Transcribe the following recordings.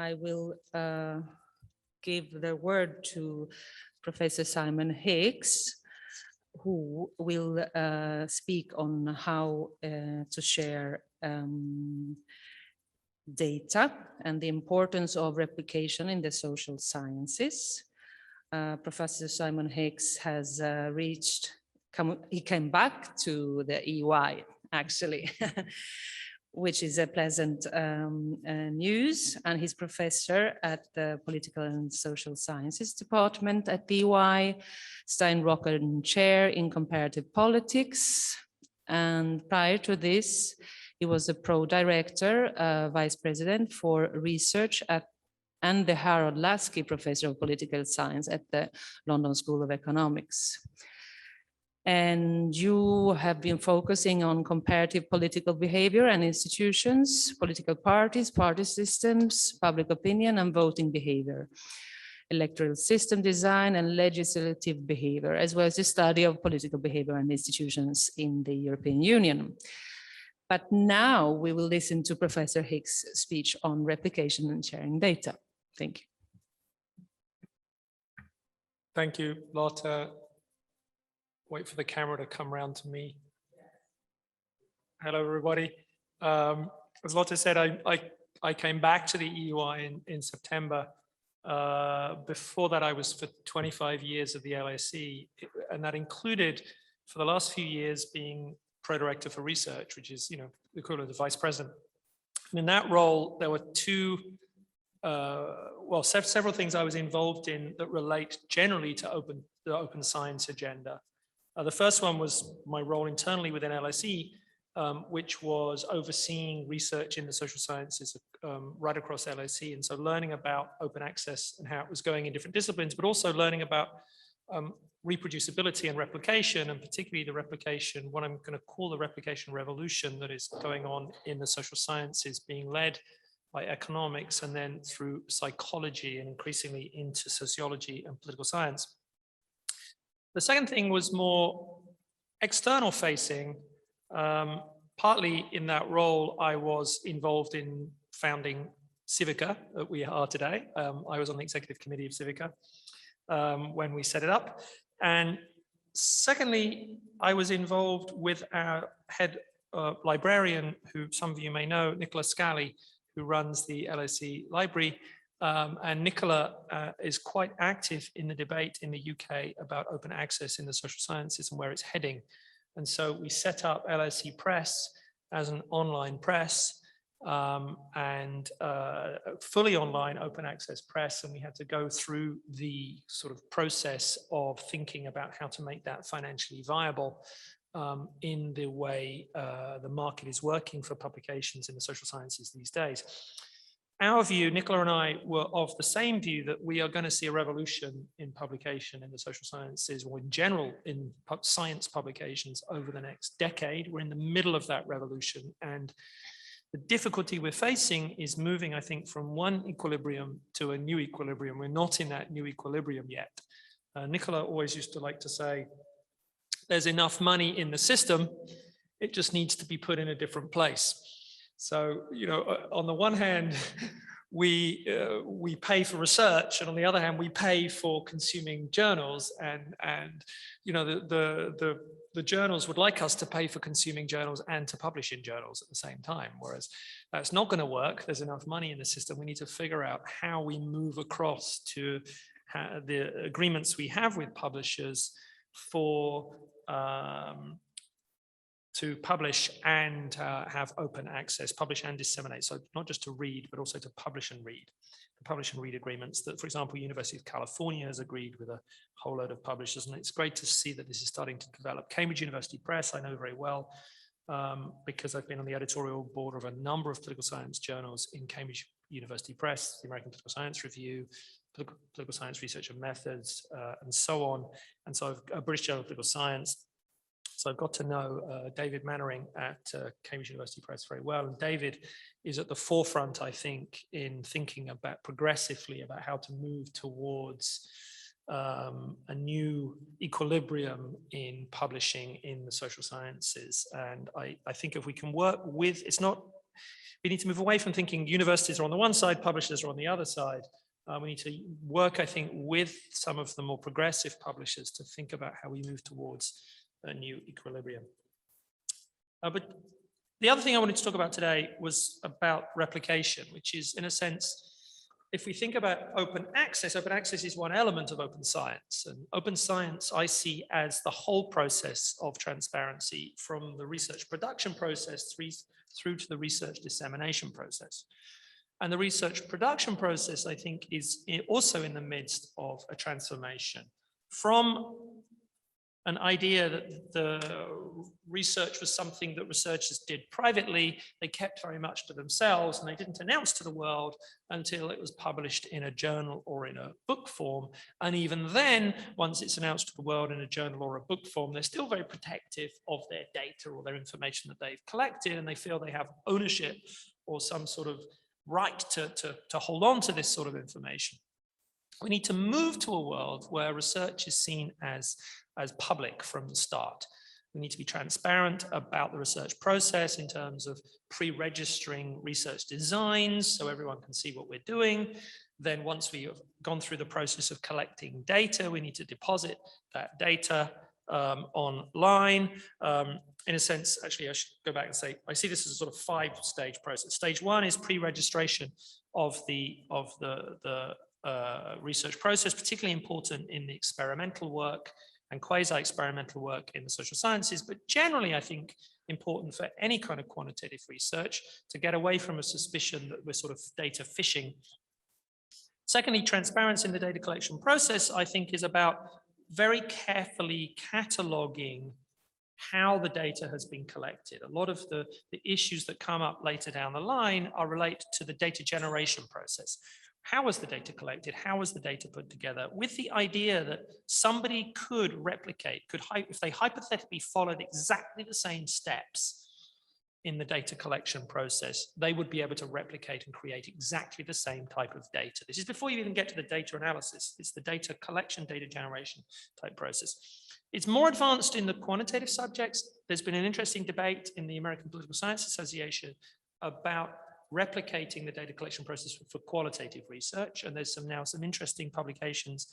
I will give the word to Professor Simon Hicks, who will speak on how to share data and the importance of replication in the social sciences. Professor Simon Hicks has he came back to the EUI actually, which is a pleasant news, and he's professor at the Political and Social Sciences Department at the EUI, Steinrocken Chair in Comparative Politics, and prior to this, he was a pro-director, vice president for research and the Harold Lasky Professor of Political Science at the London School of Economics. And you have been focusing on comparative political behavior and institutions, political parties, party systems, public opinion, and voting behavior, electoral system design, and legislative behavior, as well as the study of political behavior and institutions in the European Union. But now we will listen to Professor Hicks' speech on replication and sharing data. Thank you. Thank you, Lotta. Wait for the camera to come around to me. Hello, everybody. As Lotta said, I came back to the EUI in September. Before that, I was for 25 years at the LSE, and that included, for the last few years, being pro-director for research, which is, the equivalent of vice president. And in that role, there were several things I was involved in that relate generally to the open science agenda. The first one was my role internally within LSE, which was overseeing research in the social sciences right across LSE. And so learning about open access and how it was going in different disciplines, but also learning about reproducibility and replication, and particularly the replication, what I'm going to call the replication revolution that is going on in the social sciences, being led by economics and then through psychology and increasingly into sociology and political science. The second thing was more external facing. Partly in that role, I was involved in founding Civica, that we are today. I was on the executive committee of Civica when we set it up. And secondly, I was involved with our head librarian, who some of you may know, Nicola Scally, who runs the LSE library. And Nicola is quite active in the debate in the UK about open access in the social sciences and where it's heading. And so we set up LSE Press as an online press and fully online open access press. And we had to go through the sort of process of thinking about how to make that financially viable in the way the market is working for publications in the social sciences these days. Our view, Nicola and I were of the same view, that we are going to see a revolution in publication in the social sciences, or in general in science publications over the next decade. We're in the middle of that revolution, and the difficulty we're facing is moving, I think, from one equilibrium to a new equilibrium. We're not in that new equilibrium yet. Nicola always used to like to say, there's enough money in the system, it just needs to be put in a different place. So, on the one hand, we pay for research, and on the other hand, we pay for consuming journals, and the journals would like us to pay for consuming journals and to publish in journals at the same time, whereas that's not going to work. There's enough money in the system. We need to figure out how we move across to the agreements we have with publishers for to publish and have open access, publish and disseminate. So not just to read, but also to publish and read. The publish and read agreements that, for example, University of California has agreed with a whole load of publishers. And it's great to see that this is starting to develop. Cambridge University Press, I know very well, because I've been on the editorial board of a number of political science journals in Cambridge University Press, the American Political Science Review, Political Science Research and Methods, and so on. And so British Journal of Political Science. So I've got to know David Mannering at Cambridge University Press very well. And David is at the forefront, I think, in thinking about progressively about how to move towards a new equilibrium in publishing in the social sciences. And I think if we can work with, it's not We need to move away from thinking universities are on the one side, publishers are on the other side. We need to work, I think, with some of the more progressive publishers to think about how we move towards a new equilibrium. But the other thing I wanted to talk about today was about replication, which is, in a sense, if we think about open access is one element of open science. And open science I see as the whole process of transparency, from the research production process through to the research dissemination process. And the research production process, I think, is also in the midst of a transformation from an idea that the research was something that researchers did privately. They kept very much to themselves and they didn't announce to the world until it was published in a journal or in a book form. And even then, once it's announced to the world in a journal or a book form, they're still very protective of their data or their information that they've collected, and they feel they have ownership or some sort of right to hold on to this sort of information. We need to move to a world where research is seen as public from the start. We need to be transparent about the research process in terms of pre-registering research designs so everyone can see what we're doing. Then once we have gone through the process of collecting data, we need to deposit that data online. In a sense, actually, I should go back and say, I see this as a sort of 5-stage process. Stage 1 is pre-registration of the research process, particularly important in the experimental work and quasi-experimental work in the social sciences, but generally, I think, important for any kind of quantitative research to get away from a suspicion that we're sort of data fishing. Secondly, transparency in the data collection process, I think, is about very carefully cataloging how the data has been collected. A lot of the issues that come up later down the line are related to the data generation process. How was the data collected? How was the data put together? With the idea that somebody could replicate, if they hypothetically followed exactly the same steps in the data collection process, they would be able to replicate and create exactly the same type of data. This is before you even get to the data analysis. It's the data collection, data generation type process. It's more advanced in the quantitative subjects. There's been an interesting debate in the American Political Science Association about replicating the data collection process for qualitative research. And there's now some interesting publications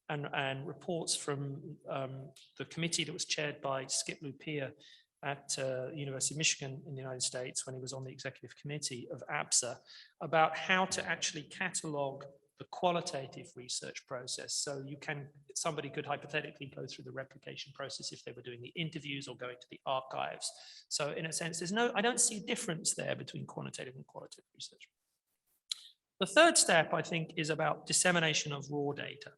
and reports from the committee that was chaired by Skip Lupia at University of Michigan in the United States when he was on the executive committee of APSA, about how to actually catalog the qualitative research process. So somebody could hypothetically go through the replication process if they were doing the interviews or going to the archives. So in a sense, I don't see a difference there between quantitative and qualitative research. The third step, I think, is about dissemination of raw data.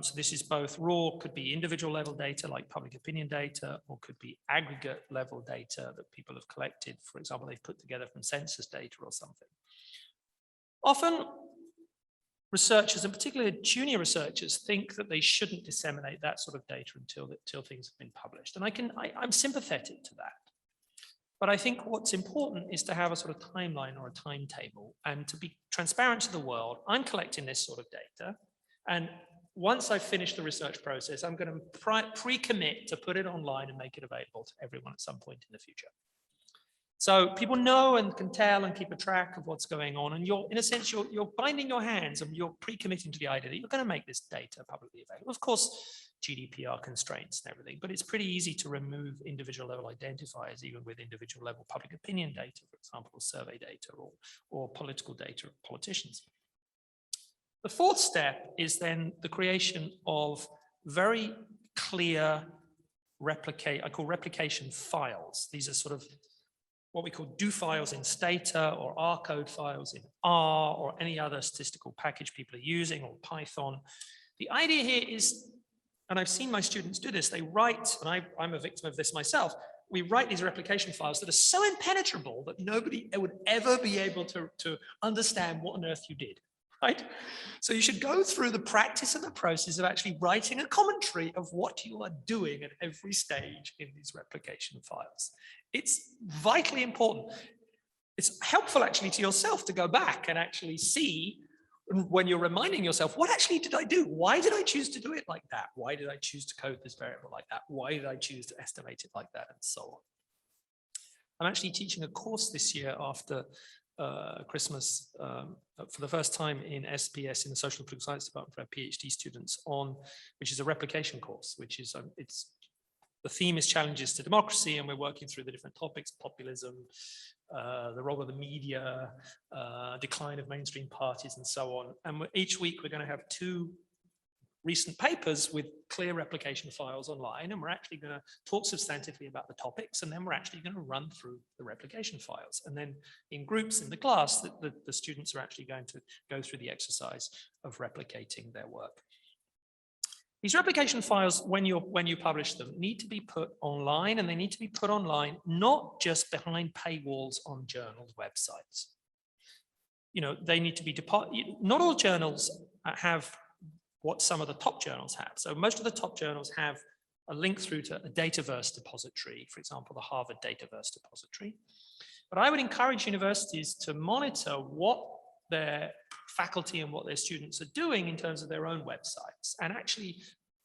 So this is both raw, could be individual level data like public opinion data, or could be aggregate level data that people have collected. For example, they've put together from census data or something. Often researchers, and particularly junior researchers, think that they shouldn't disseminate that sort of data until things have been published. And I'm sympathetic to that. But I think what's important is to have a sort of timeline or a timetable and to be transparent to the world. I'm collecting this sort of data, and once I've finished the research process, I'm going to pre-commit to put it online and make it available to everyone at some point in the future. So people know and can tell and keep a track of what's going on. And in a sense, you're binding your hands and you're pre-committing to the idea that you're going to make this data publicly available. Of course, GDPR constraints and everything, but it's pretty easy to remove individual level identifiers, even with individual level public opinion data, for example, or survey data or political data of politicians. The fourth step is then the creation of very clear I call replication files. These are sort of what we call do files in Stata or R code files in R or any other statistical package people are using, or Python. The idea here is, and I've seen my students do this, they write, and I'm a victim of this myself, we write these replication files that are so impenetrable that nobody would ever be able to understand what on earth you did. Right? So you should go through the practice and the process of actually writing a commentary of what you are doing at every stage in these replication files. It's vitally important. It's helpful actually to yourself to go back and actually see, when you're reminding yourself, what actually did I do? Why did I choose to do it like that? Why did I choose to code this variable like that? Why did I choose to estimate it like that? And so on. I'm actually teaching a course this year after Christmas for the first time in SPS in the Social and Political Science Department for our PhD students which is a replication course, which is the theme is challenges to democracy, and we're working through the different topics: populism, the role of the media, decline of mainstream parties, and so on. And each week we're going to have 2 recent papers with clear replication files online, and we're actually going to talk substantively about the topics, and then we're actually going to run through the replication files. And then in groups in the class, the students are actually going to go through the exercise of replicating their work. These replication files, when you publish them, need to be put online, and they need to be put online not just behind paywalls on journals' websites. You know, they need to be not all journals have what some of the top journals have. So most of the top journals have a link through to a Dataverse depository, for example, the Harvard Dataverse depository. But I would encourage universities to monitor what their faculty and what their students are doing in terms of their own websites, and actually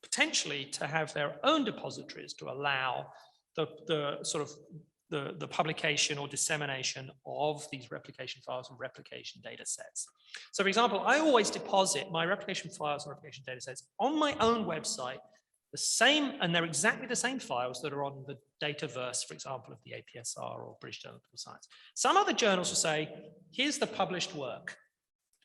potentially to have their own depositories to allow the publication or dissemination of these replication files and replication data sets. So for example, I always deposit my replication files and replication data sets on my own website, and they're exactly the same files that are on the Dataverse, for example, of the APSR or British Journal of Political Science. Some other journals will say, here's the published work,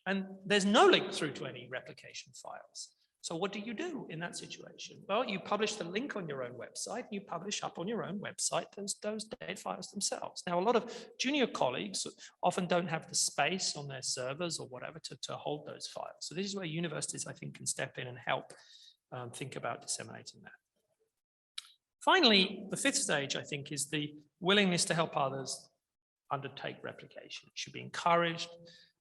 and there's no link through to any replication files. So what do you do in that situation? Well, you publish the link on your own website, and you publish up on your own website those data files themselves. Now, a lot of junior colleagues often don't have the space on their servers or whatever to hold those files. So this is where universities, I think, can step in and help think about disseminating that. Finally, the 5th stage, I think, is the willingness to help others undertake replication. It should be encouraged,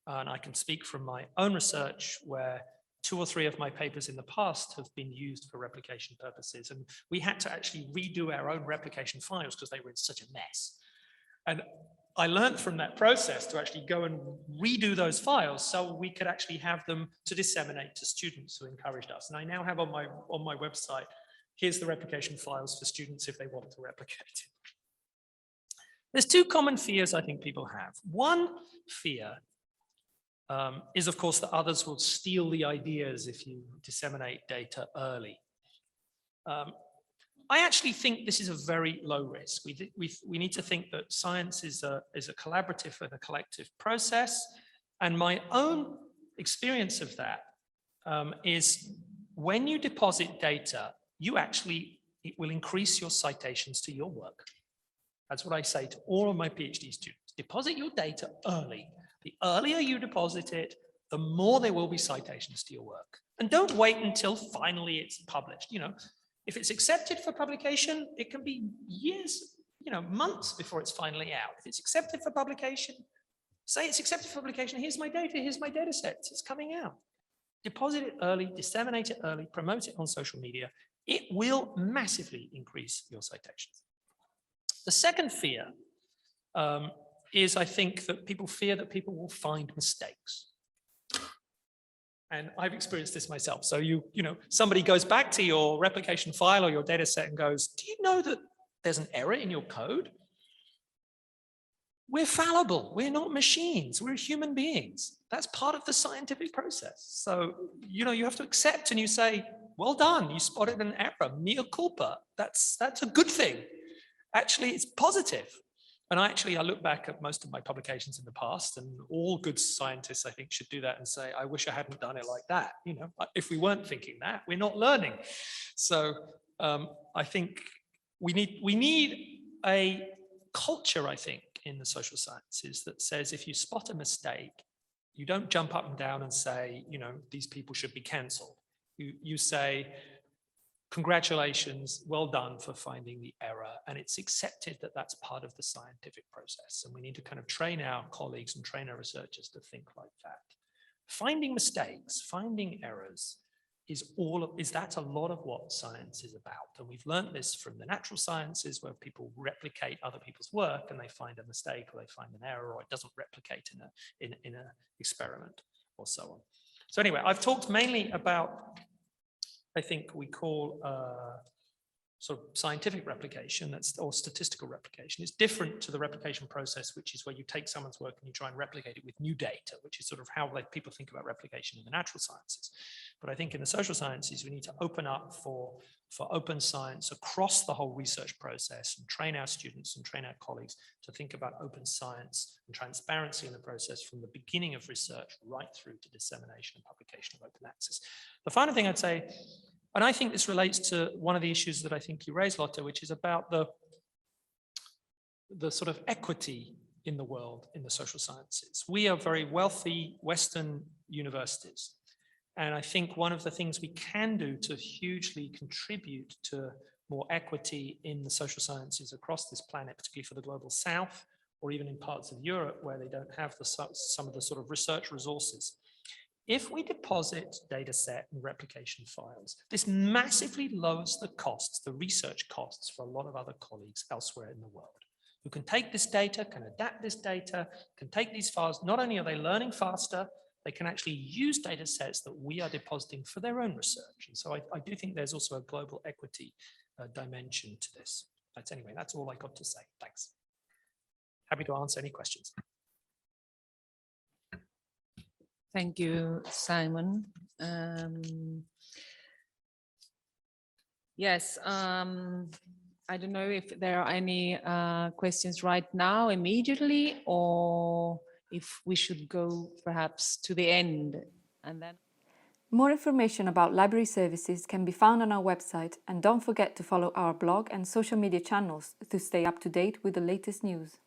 and I can speak from my own research where 2 or 3 of my papers in the past have been used for replication purposes, and we had to actually redo our own replication files because they were in such a mess. And I learned from that process to actually go and redo those files so we could actually have them to disseminate to students who encouraged us. And I now have on my website, here's the replication files for students if they want to replicate it. There's 2 common fears I think people have. One fear is, of course, that others will steal the ideas if you disseminate data early. I actually think this is a very low risk. We need to think that science is a collaborative and a collective process. And my own experience of that is when you deposit data, it will increase your citations to your work. That's what I say to all of my PhD students. Deposit your data early. The earlier you deposit it, the more there will be citations to your work. And don't wait until finally it's published. You know, if it's accepted for publication, it can be years, months before it's finally out. If it's accepted for publication, say it's accepted for publication, here's my data set, it's coming out. Deposit it early, disseminate it early, promote it on social media. It will massively increase your citations. The second fear is, I think, that people fear that people will find mistakes. And I've experienced this myself. So somebody goes back to your replication file or your data set and goes, do you know that there's an error in your code? We're fallible. We're not machines. We're human beings. That's part of the scientific process. So, you have to accept, and you say, well done, you spotted an error, mea culpa. That's a good thing. Actually, it's positive. And I look back at most of my publications in the past, and all good scientists, I think, should do that and say, I wish I hadn't done it like that. If we weren't thinking that, we're not learning. So I think we need a culture, I think, in the social sciences that says if you spot a mistake, you don't jump up and down and say, these people should be cancelled. You say, congratulations, well done for finding the error. And it's accepted that that's part of the scientific process. And we need to kind of train our colleagues and train our researchers to think like that. Finding mistakes, finding errors is that's a lot of what science is about. And we've learned this from the natural sciences, where people replicate other people's work and they find a mistake or they find an error, or it doesn't replicate in an experiment or so on. So anyway, I've talked mainly about, I think we call sort of scientific replication, or statistical replication. It's different to the replication process, which is where you take someone's work and you try and replicate it with new data, which is sort of how people think about replication in the natural sciences. But I think in the social sciences, we need to open up for open science across the whole research process and train our students and train our colleagues to think about open science and transparency in the process from the beginning of research right through to dissemination and publication of open access. The final thing I'd say, and I think this relates to one of the issues that I think you raised, Lotte, which is about the sort of equity in the world in the social sciences. We are very wealthy Western universities. And I think one of the things we can do to hugely contribute to more equity in the social sciences across this planet, particularly for the global South, or even in parts of Europe where they don't have some of the sort of research resources. If we deposit data set and replication files, this massively lowers the costs, the research costs for a lot of other colleagues elsewhere in the world who can take this data, can adapt this data, can take these files. Not only are they learning faster, they can actually use data sets that we are depositing for their own research. And so I do think there's also a global equity dimension to this. Anyway, that's all I got to say. Thanks. Happy to answer any questions. Thank you, Simon. Yes, I don't know if there are any questions right now immediately, or if we should go perhaps to the end and then. More information about library services can be found on our website, and don't forget to follow our blog and social media channels to stay up to date with the latest news.